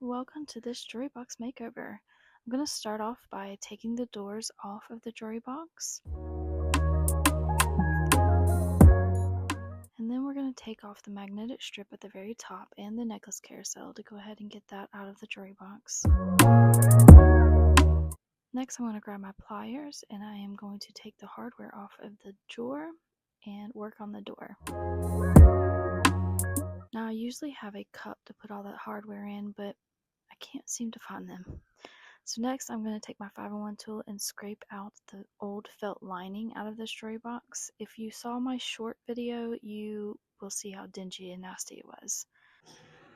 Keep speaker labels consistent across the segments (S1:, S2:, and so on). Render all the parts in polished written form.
S1: Welcome to this jewelry box makeover. I'm going to start off by taking the doors off of the jewelry box. And then we're going to take off the magnetic strip at the very top and the necklace carousel to go ahead and get that out of the jewelry box. Next, I'm going to grab my pliers and I am going to take the hardware off of the drawer and work on the door. Now, I usually have a cup to put all that hardware in, but I can't seem to find them. So next I'm going to take my 5-in-1 tool and scrape out the old felt lining out of this jewelry box. If you saw my short video, you will see how dingy and nasty it was.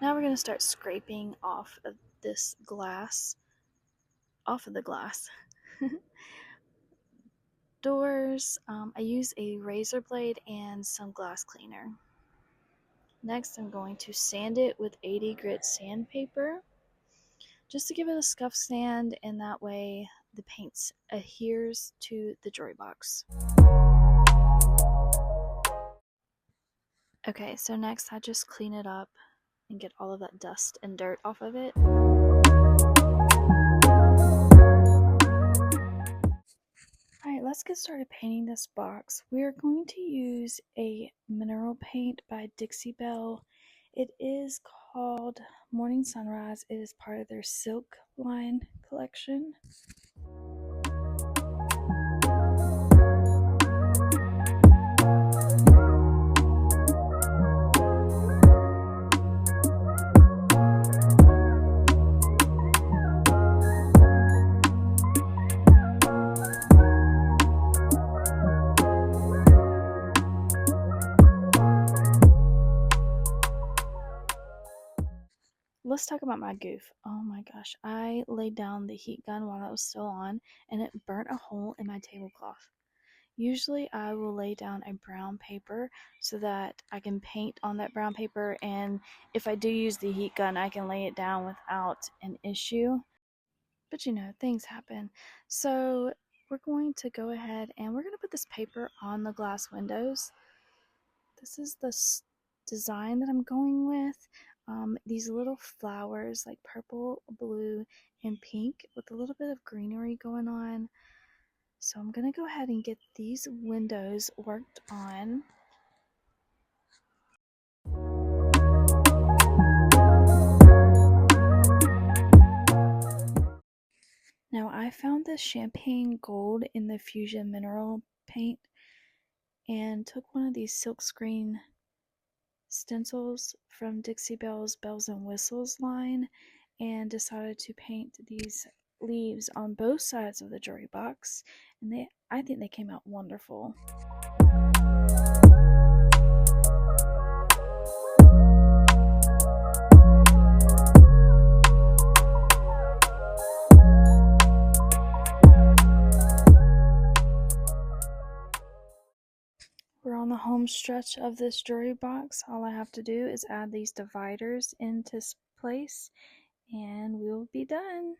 S1: Now we're going to start scraping off of this glass, off of the glass. Doors, I use a razor blade and some glass cleaner. Next I'm going to sand it with 80 grit sandpaper, just to give it a scuff sand, and that way the paint adheres to the jewelry box. Okay, so next I just clean it up and get all of that dust and dirt off of it. Alright, let's get started painting this box. We are going to use a mineral paint by Dixie Belle. It is called Morning Sunrise. It is part of their Silk line collection. Let's talk about my goof. Oh my gosh, I laid down the heat gun while that was still on and it burnt a hole in my tablecloth. Usually I will lay down a brown paper so that I can paint on that brown paper, and if I do use the heat gun I can lay it down without an issue. But you know, things happen. So we're going to go ahead and we're going to put this paper on the glass windows. This is the design that I'm going with. These little flowers like purple, blue, and pink with a little bit of greenery going on. So I'm going to go ahead and get these windows worked on. Now I found this champagne gold in the Fusion mineral paint and took one of these silkscreen stencils from Dixie Belle's Bells and Whistles line and decided to paint these leaves on both sides of the jewelry box, and I think they came out wonderful. We're on the home stretch of this jewelry box. All I have to do is add these dividers into place and we'll be done.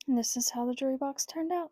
S1: And this is how the jewelry box turned out.